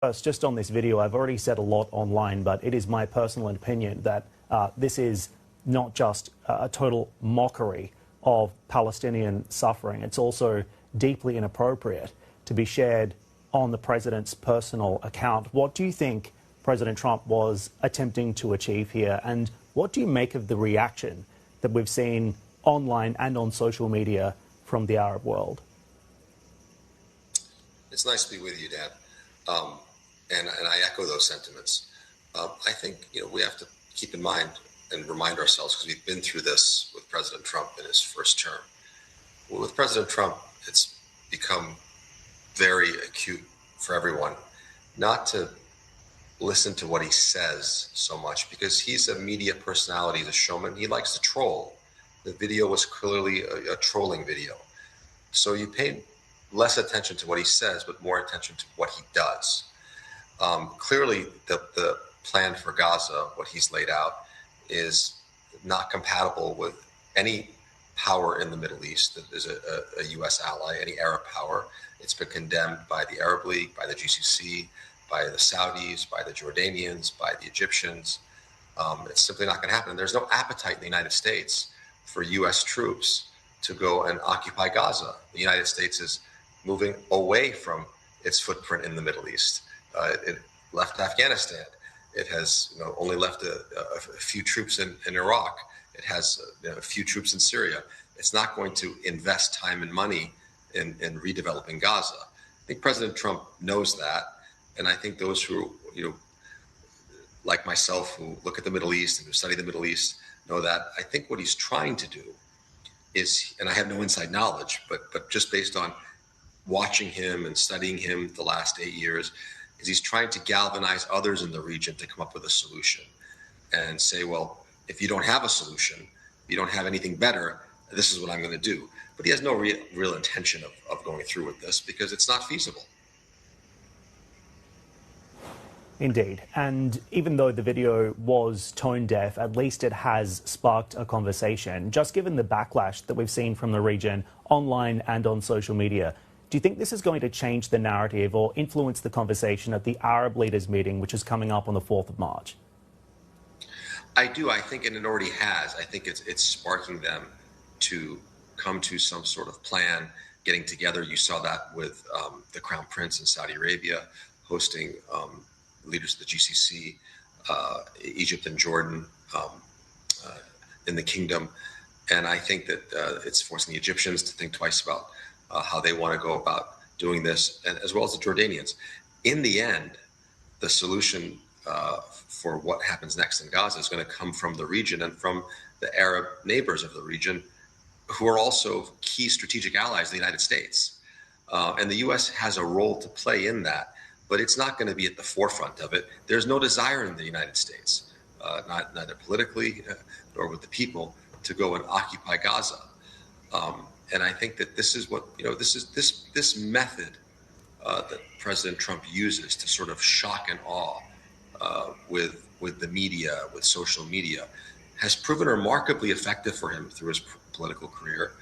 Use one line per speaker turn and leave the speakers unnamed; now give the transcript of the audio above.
First, just on this video, I've already said a lot online, but it is my personal opinion that this is not just a total mockery of Palestinian suffering. It's also deeply inappropriate to be shared on the president's personal account. What do you think President Trump was attempting to achieve here? And what do you make of the reaction that we've seen online and on social media from the Arab world?
It's nice to be with you, Dad. And I echo those sentiments. I think we have to keep in mind and remind ourselves, because we've been through this with President Trump in his first term. Well, with President Trump, it's become very acute for everyone not to listen to what he says so much, because he's a media personality, he's a showman. He likes to troll. The video was clearly a trolling video. So you pay less attention to what he says, but more attention to what he does. Clearly, the plan for Gaza, what he's laid out, is not compatible with any power in the Middle East that is a U.S. ally, any Arab power. It's been condemned by the Arab League, by the GCC, by the Saudis, by the Jordanians, by the Egyptians. It's simply not going to happen. There's no appetite in the United States for U.S. troops to go and occupy Gaza. The United States is moving away from its footprint in the Middle East. It left Afghanistan. It has only left a few troops in Iraq. It has a few troops in Syria. It's not going to invest time and money in redeveloping Gaza. I think President Trump knows that. And I think those who, like myself, who look at the Middle East and who study the Middle East, know that. I think what he's trying to do is, and I have no inside knowledge, but just based on watching him and studying him the last 8 years, is he's trying to galvanize others in the region to come up with a solution and say, well, if you don't have a solution, if you don't have anything better, this is what I'm going to do. But he has no real intention of going through with this, because it's not feasible.
Indeed. And even though the video was tone deaf, at least it has sparked a conversation. Just given the backlash that we've seen from the region online and on social media, do you think this is going to change the narrative or influence the conversation at the Arab leaders meeting, which is coming up on the 4th of March?
I do. I think, and it already has. I think it's sparking them to come to some sort of plan, getting together. You saw that with the Crown Prince in Saudi Arabia hosting leaders of the GCC, Egypt and Jordan in the kingdom. And I think that it's forcing the Egyptians to think twice about how they want to go about doing this, and as well as the Jordanians. In the end, the solution for what happens next in Gaza is going to come from the region and from the Arab neighbors of the region, who are also key strategic allies of the United States. And the U.S. has a role to play in that, but it's not going to be at the forefront of it. There's no desire in the United States, neither politically nor with the people, to go and occupy Gaza. And I think that this is what, this method that President Trump uses to sort of shock and awe with the media, with social media, has proven remarkably effective for him through his political career.